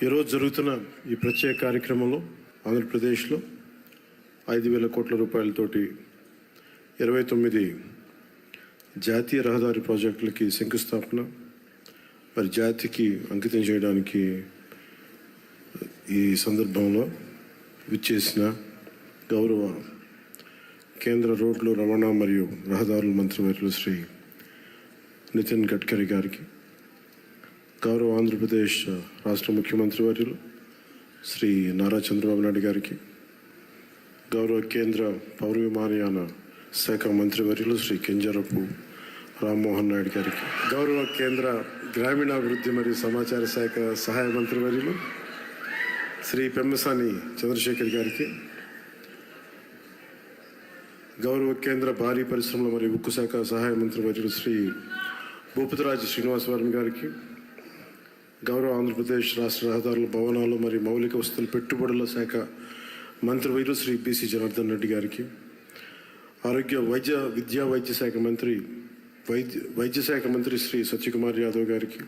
ఈరోజు జరుగుతున్న ఈ ప్రత్యేక కార్యక్రమంలో ఆంధ్రప్రదేశ్లో 5,000 కోట్ల రూపాయలతోటి 29 జాతీయ రహదారి ప్రాజెక్టులకి శంకుస్థాపన మరి జాతికి అంకితం చేయడానికి ఈ సందర్భంలో విచ్చేసిన గౌరవ కేంద్ర రోడ్లు రవాణా మరియు రహదారుల మంత్రివర్యులు శ్రీ నితిన్ గడ్కరీ గారికి, గౌరవ ఆంధ్రప్రదేశ్ రాష్ట్ర ముఖ్యమంత్రి వర్యులు శ్రీ నారా చంద్రబాబు నాయుడు గారికి, గౌరవ కేంద్ర పౌర విమానయాన శాఖ మంత్రివర్యులు శ్రీ కింజరపు రామ్మోహన్ నాయుడు గారికి, గౌరవ కేంద్ర గ్రామీణాభివృద్ధి మరియు సమాచార శాఖ సహాయ మంత్రివర్యులు శ్రీ పెమ్మసాని చంద్రశేఖర్ గారికి, గౌరవ కేంద్ర భారీ పరిశ్రమల మరియు ఉక్కు శాఖ సహాయ మంత్రివర్యులు శ్రీ భూపతిరాజు శ్రీనివాసవరం గారికి, గౌరవ ఆంధ్రప్రదేశ్ రాష్ట్ర రహదారుల భవనాలు మరియు మౌలిక వస్తువుల పెట్టుబడుల శాఖ మంత్రివర్యులు శ్రీ బీసీ జనార్దన్ రెడ్డి గారికి, ఆరోగ్య వైద్య శాఖ మంత్రి వైద్య శాఖ మంత్రి శ్రీ సత్యకుమార్ యాదవ్ గారికి,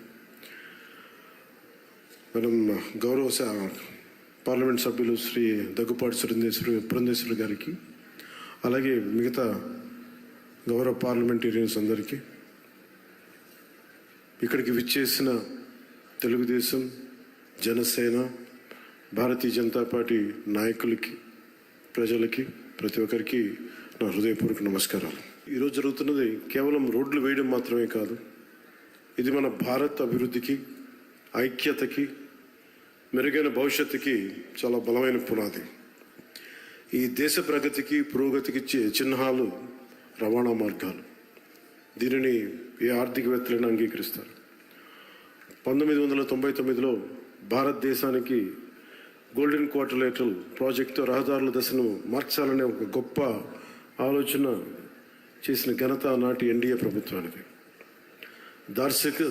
మనం గౌరవ పార్లమెంట్ సభ్యులు శ్రీ దగ్గుపాటి పురంధేశ్వరి గారికి, అలాగే మిగతా గౌరవ పార్లమెంటేరియన్స్ అందరికీ, ఇక్కడికి విచ్చేసిన తెలుగుదేశం, జనసేన, భారతీయ జనతా పార్టీ నాయకులకి, ప్రజలకి, ప్రతి ఒక్కరికి నా హృదయపూర్వక నమస్కారాలు. ఈరోజు జరుగుతున్నది కేవలం రోడ్లు వేయడం మాత్రమే కాదు, ఇది మన భారత్ అభివృద్ధికి, ఐక్యతకి, మెరుగైన భవిష్యత్తుకి చాలా బలమైన పునాది. ఈ దేశ ప్రగతికి, పురోగతికి చిహ్నాలు రవాణా మార్గాలు. దీనిని ఏ ఆర్థికవేత్తలైనా అంగీకరిస్తారు. 1999లో భారతదేశానికి గోల్డెన్ క్వార్టర్లేటరల్ ప్రాజెక్టుతో రహదారుల దశను మార్చాలనే ఒక గొప్ప ఆలోచన చేసిన ఘనత నాటి ఎన్డీఏ ప్రభుత్వానికి.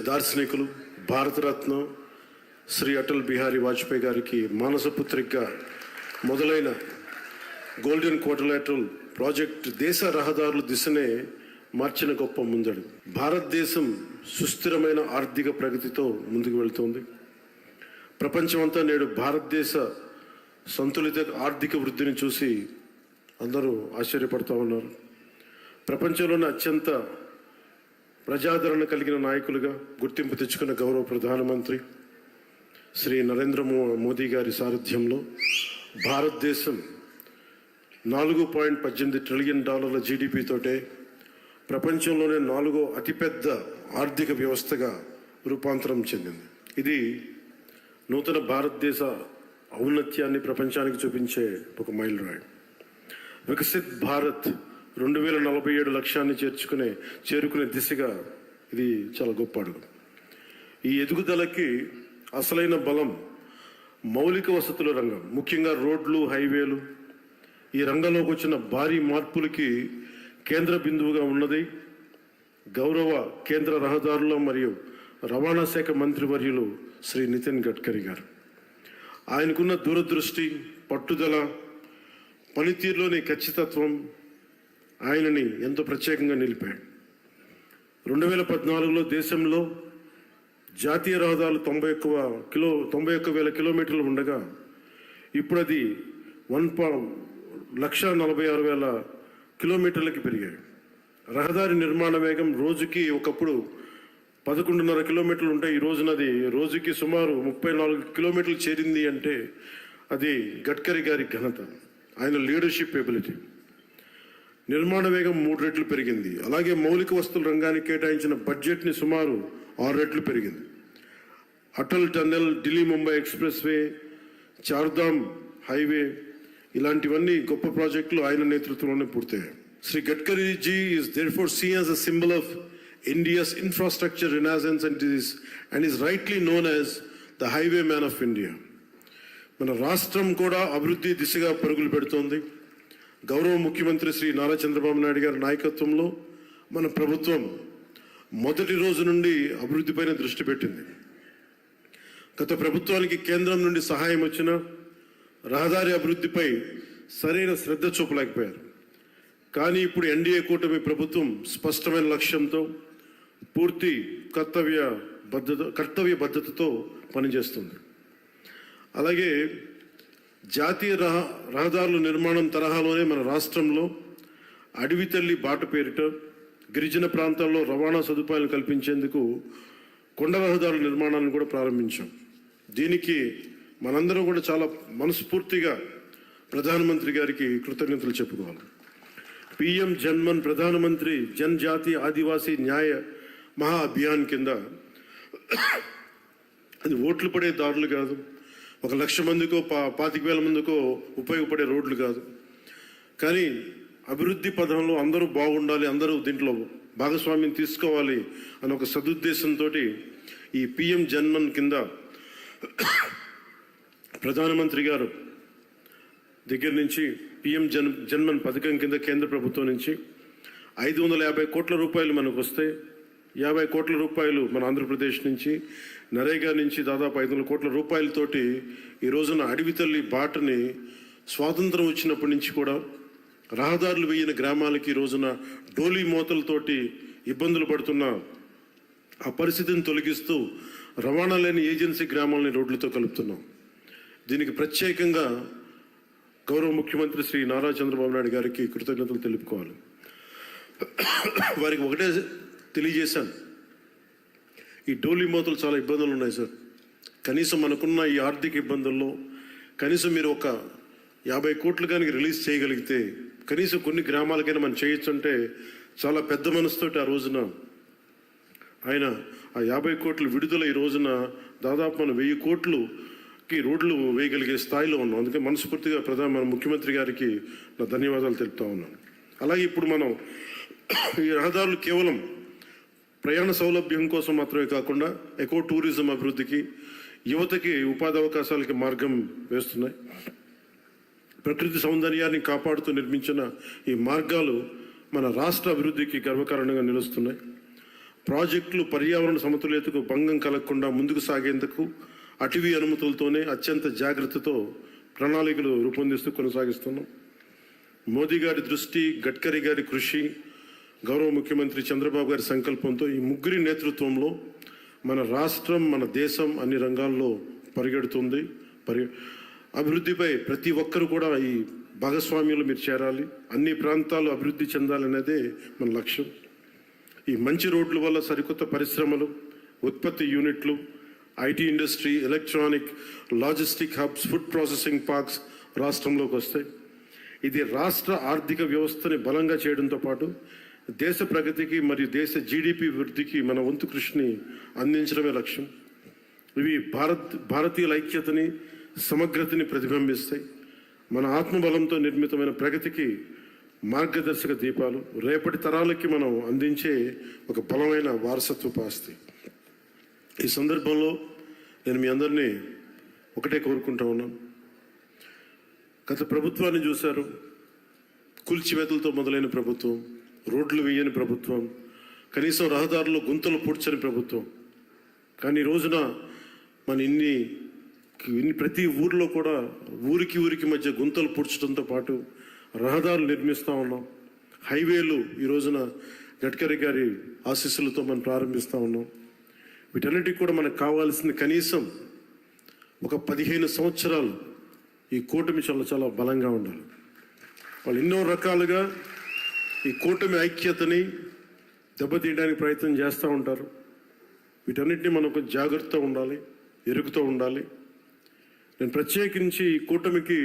దార్శనికులు, భారతరత్న శ్రీ అటల్ బిహారీ వాజ్పేయి గారికి మానసపుత్రికగా మొదలైన గోల్డెన్ క్వార్టర్లేటరల్ ప్రాజెక్ట్ దేశ రహదారుల దిశనే మార్చిన గొప్ప ముందడుగు. భారతదేశం సుస్థిరమైన ఆర్థిక ప్రగతితో ముందుకు వెళ్తోంది. ప్రపంచమంతా నేడు భారతదేశ సంతులిత ఆర్థిక వృద్ధిని చూసి అందరూ ఆశ్చర్యపడుతూ ఉన్నారు. ప్రపంచంలోనే అత్యంత ప్రజాదరణ కలిగిన నాయకులుగా గుర్తింపు తెచ్చుకున్న గౌరవ ప్రధానమంత్రి శ్రీ నరేంద్ర మోదీ గారి సారథ్యంలో భారతదేశం $4.18 ట్రిలియన్ జీడిపితోటే ప్రపంచంలోనే 4వ అతిపెద్ద ఆర్థిక వ్యవస్థగా రూపాంతరం చెందింది. ఇది నూతన భారతదేశ ఔన్నత్యాన్ని ప్రపంచానికి చూపించే ఒక మైలురాయి. వికసిత్ భారత్ 2047 లక్ష్యాన్ని చేరుకునే దిశగా ఇది చాలా గొప్ప అడుగు. ఈ ఎదుగుదలకి అసలైన బలం మౌలిక వసతుల రంగం, ముఖ్యంగా రోడ్లు, హైవేలు. ఈ రంగంలోకి వచ్చిన భారీ మార్పులకి కేంద్ర బిందువుగా ఉన్నది గౌరవ కేంద్ర రహదారుల మరియు రవాణా శాఖ మంత్రివర్యులు శ్రీ నితిన్ గడ్కరీ గారు. ఆయనకున్న దూరదృష్టి, పట్టుదల, పనితీరులోని ఖచ్చితత్వం ఆయనని ఎంతో ప్రత్యేకంగా నిలిపాడు. 2014లో దేశంలో జాతీయ రహదారులు 91,000 కిలోమీటర్లు ఉండగా ఇప్పుడు అది 1,46,000 కిలోమీటర్లకి పెరిగాయి. రహదారి నిర్మాణ వేగం రోజుకి ఒకప్పుడు 11.5 కిలోమీటర్లు ఉంటాయి. ఈ రోజునది రోజుకి సుమారు 34 కిలోమీటర్లు చేరింది అంటే అది గడ్కరీ గారి ఘనత, ఆయన లీడర్షిప్ ఎబిలిటీ. నిర్మాణ వేగం 3 రెట్లు పెరిగింది. అలాగే మౌలిక వస్తువుల రంగానికి కేటాయించిన బడ్జెట్ని సుమారు 6 రెట్లు పెరిగింది. Atal tunnel, Delhi Mumbai expressway, Chardham highway, ఇలాంటివన్నీ గొప్ప ప్రాజెక్టులు ఆయన నేతృత్వంలోనే పూర్తయ్యాయి. Shri Gadkari ji is therefore seen as a symbol of India's infrastructure renaissance and is rightly known as the highwayman of India. మన రాష్ట్రం కూడా అభివృద్ధి దిశగా పరుగులు పెడుతోంది. గౌరవ ముఖ్యమంత్రి శ్రీ నారా చంద్రబాబు నాయుడు గారి నాయకత్వంలో మన ప్రభుత్వం మొదటి రోజు నుండి అభివృద్ధిపైన దృష్టి పెట్టింది. గత ప్రభుత్వానికి కేంద్రం నుండి సహాయం వచ్చినా రహదారి అభివృద్ధిపై సరైన శ్రద్ధ చూపలేకపోయారు. కానీ ఇప్పుడు ఎన్డీఏ కూటమి ప్రభుత్వం స్పష్టమైన లక్ష్యంతో పూర్తి కర్తవ్య బద్ధతతో పనిచేస్తుంది. అలాగే జాతీయ రహదారుల నిర్మాణం తరహాలోనే మన రాష్ట్రంలో అడవి తల్లి బాట పేరిట గిరిజన ప్రాంతాల్లో రవాణా సదుపాయాలు కల్పించేందుకు కొండ రహదారుల నిర్మాణాన్ని కూడా ప్రారంభించాం. దీనికి మనందరం కూడా చాలా మనస్ఫూర్తిగా ప్రధానమంత్రి గారికి కృతజ్ఞతలు చెప్పుకోవాలి. పిఎం జన్మన్ ప్రధానమంత్రి జనజాతి ఆదివాసీ న్యాయ మహా అభియాన్ కింద అది ఓట్లు పడే దారులు కాదు, 1,00,000 మందికో 25,000 మందికో ఉపయోగపడే రోడ్లు కాదు, కానీ అభివృద్ధి పథంలో అందరూ బాగుండాలి, అందరూ దీంట్లో భాగస్వామ్యం తీసుకోవాలి అని ఒక సదుద్దేశంతో ఈ పిఎం జన్మన్ కింద ప్రధానమంత్రి గారు దగ్గర నుంచి పిఎం జన్మన్ పథకం కింద కేంద్ర ప్రభుత్వం నుంచి 550 కోట్ల రూపాయలు మనకు వస్తే 50 కోట్ల రూపాయలు మన ఆంధ్రప్రదేశ్ నుంచి, నరేగా నుంచి దాదాపు 500 కోట్ల రూపాయలతోటి ఈ రోజున అడవి తల్లి బాటని స్వాతంత్రం వచ్చినప్పటి నుంచి కూడా రహదారులు వేయని గ్రామాలకి ఈ రోజున డోలీ మోతలతోటి ఇబ్బందులు పడుతున్న ఆ పరిస్థితిని తొలగిస్తూ రవాణా లేని ఏజెన్సీ గ్రామాలని రోడ్లతో కలుపుతున్నాం. దీనికి ప్రత్యేకంగా గౌరవ ముఖ్యమంత్రి శ్రీ నారా చంద్రబాబు నాయుడు గారికి కృతజ్ఞతలు తెలుపుకోవాలి. వారికి ఒకటే తెలియజేశాను, ఈ డోలీ మోతలు చాలా ఇబ్బందులు ఉన్నాయి సార్, కనీసం మనకున్న ఈ ఆర్థిక ఇబ్బందుల్లో కనీసం మీరు ఒక 50 కోట్లు కానీ రిలీజ్ చేయగలిగితే కనీసం కొన్ని గ్రామాలకైనా మనం చేయొచ్చు అంటే చాలా పెద్ద మనసుతోటి ఆ రోజున ఆయన ఆ 50 కోట్లు విడుదల ఈ రోజున దాదాపు మనం 1000 కోట్లుకి రోడ్లు వేయగలిగే స్థాయిలో ఉన్నాం. అందుకే మనస్ఫూర్తిగా మన ముఖ్యమంత్రి గారికి నా ధన్యవాదాలు తెలుపుతా ఉన్నాను. అలాగే ఇప్పుడు మనం ఈ రహదారులు కేవలం ప్రయాణ సౌలభ్యం కోసం మాత్రమే కాకుండా ఎకో టూరిజం అభివృద్ధికి, యువతకి ఉపాధి అవకాశాలకి మార్గం వేస్తున్నాయి. ప్రకృతి సౌందర్యాన్ని కాపాడుతూ నిర్మించిన ఈ మార్గాలు మన రాష్ట్ర అభివృద్ధికి గర్వకారణంగా నిలుస్తున్నాయి. ప్రాజెక్టులు పర్యావరణ సమతుల్యతకు భంగం కలగకుండా ముందుకు సాగేందుకు అటవీ అనుమతులతోనే అత్యంత జాగ్రత్తతో ప్రణాళికలు రూపొందిస్తూ కొనసాగిస్తున్నాం. మోదీ గారి దృష్టి, గడ్కరీ గారి కృషి, గౌరవ ముఖ్యమంత్రి చంద్రబాబు గారి సంకల్పంతో ఈ ముగ్గురి నేతృత్వంలో మన రాష్ట్రం, మన దేశం అన్ని రంగాల్లో పరిగెడుతుంది. అభివృద్ధిపై ప్రతి ఒక్కరు కూడా ఈ భాగస్వామ్యంలో మీరు చేరాలి, అన్ని ప్రాంతాలు అభివృద్ధి చెందాలనేదే మన లక్ష్యం. ఈ మంచి రోడ్ల వల్ల సరికొత్త పరిశ్రమలు, ఉత్పత్తి యూనిట్లు, IT industry, electronic, logistic hubs, food processing parks రాష్ట్రంలోకి వస్తాయి. ఇది రాష్ట్ర ఆర్థిక వ్యవస్థని బలంగా చేయడంతో పాటు దేశ ప్రగతికి మరియు దేశ జీడిపి వృద్ధికి మన వంతు కృషిని అందించడమే లక్ష్యం. ఇవి భారతీయుల ఐక్యతని, సమగ్రతని ప్రతిబింబిస్తాయి. మన ఆత్మబలంతో నిర్మితమైన ప్రగతికి మార్గదర్శక దీపాలు, రేపటి తరాలకి మనం అందించే ఒక బలమైన వారసత్వపు ఆస్తి. ఈ సందర్భంలో నేను మీ అందరినీ ఒకటే కోరుకుంటా ఉన్నాను. గత ప్రభుత్వాన్ని చూశారు, కూల్చివేతలతో మొదలైన ప్రభుత్వం, రోడ్లు వేయని ప్రభుత్వం, కనీసం రహదారుల్లో గుంతలు పూడ్చని ప్రభుత్వం. కానీ ఈ రోజున మన ఇన్ని ప్రతి ఊర్లో కూడా ఊరికి మధ్య గుంతలు పూడ్చడంతో పాటు రహదారులు నిర్మిస్తూ ఉన్నాం. హైవేలు ఈ రోజున గడ్కరీ గారి ఆశీస్సులతో మనం ప్రారంభిస్తూ ఉన్నాం. వీటన్నిటికి కూడా మనకు కావాల్సింది కనీసం ఒక 15 సంవత్సరాలు ఈ కూటమి చాలా బలంగా ఉండాలి. వాళ్ళు ఎన్నో రకాలుగా ఈ కూటమి ఐక్యతని దెబ్బతీయడానికి ప్రయత్నం చేస్తూ ఉంటారు. వీటన్నిటిని మనం కొంచెం జాగ్రత్తగా ఉండాలి, ఎరుగుతూ ఉండాలి. నేను ప్రత్యేకించి ఈ కూటమికి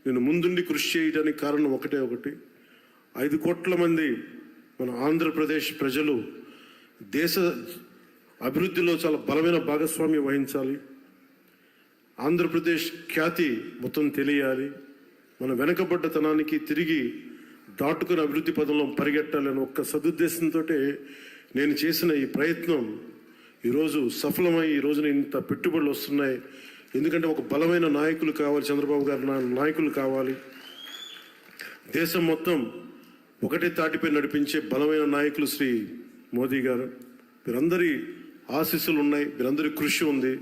నేను ముందుండి కృషి చేయడానికి కారణం ఒకటి 5 కోట్ల మంది మన ఆంధ్రప్రదేశ్ ప్రజలు దేశ అభివృద్ధిలో చాలా బలమైన భాగస్వామ్యం వహించాలి. ఆంధ్రప్రదేశ్ ఖ్యాతి మొత్తం తెలియాలి. మన వెనకబడ్డతనానికి తిరిగి దాటుకుని అభివృద్ధి పదంలో పరిగెట్టాలని ఒక్క సదుద్దేశంతో నేను చేసిన ఈ ప్రయత్నం ఈరోజు సఫలమై ఈ రోజున ఇంత పెట్టుబడులు వస్తున్నాయి. ఎందుకంటే ఒక బలమైన నాయకులు కావాలి, చంద్రబాబు గారి నాయకులు కావాలి. దేశం మొత్తం ఒకటే తాటిపై నడిపించే బలమైన నాయకులు శ్రీ మోదీ గారు. వీరందరి ఆశీస్సులు ఉన్నాయి, వీరందరి కృషి ఉంది.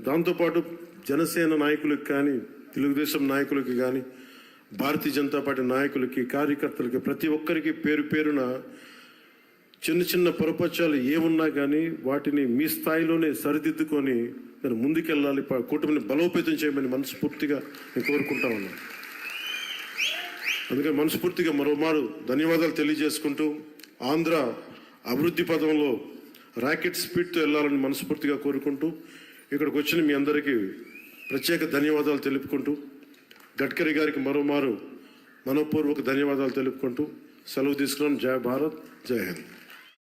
దాంతోపాటు జనసేన నాయకులకు కానీ, తెలుగుదేశం నాయకులకి కానీ, భారతీయ జనతా పార్టీ నాయకులకి, కార్యకర్తలకి, ప్రతి ఒక్కరికి పేరు పేరున చిన్న చిన్న పొరపచ్చాలు ఏమున్నా కానీ వాటిని మీ స్థాయిలోనే సరిదిద్దుకొని నేను ముందుకెళ్ళాలి, కూటమిని బలోపేతం చేయమని మనస్ఫూర్తిగా నేను కోరుకుంటా ఉన్నాను. అందుకని మనస్ఫూర్తిగా మరోమారు ధన్యవాదాలు తెలియజేసుకుంటూ ఆంధ్ర అభివృద్ధి పదంలో రాకెట్ స్పీడ్తో వెళ్ళాలని మనస్ఫూర్తిగా కోరుకుంటూ ఇక్కడికి వచ్చిన మీ అందరికీ ప్రత్యేక ధన్యవాదాలు తెలుపుకుంటూ గడ్కరీ గారికి మరోమారు మనపూర్వక ధన్యవాదాలు తెలుపుకుంటూ సెలవు తీసుకున్నాను. జై భారత్, జై హింద్.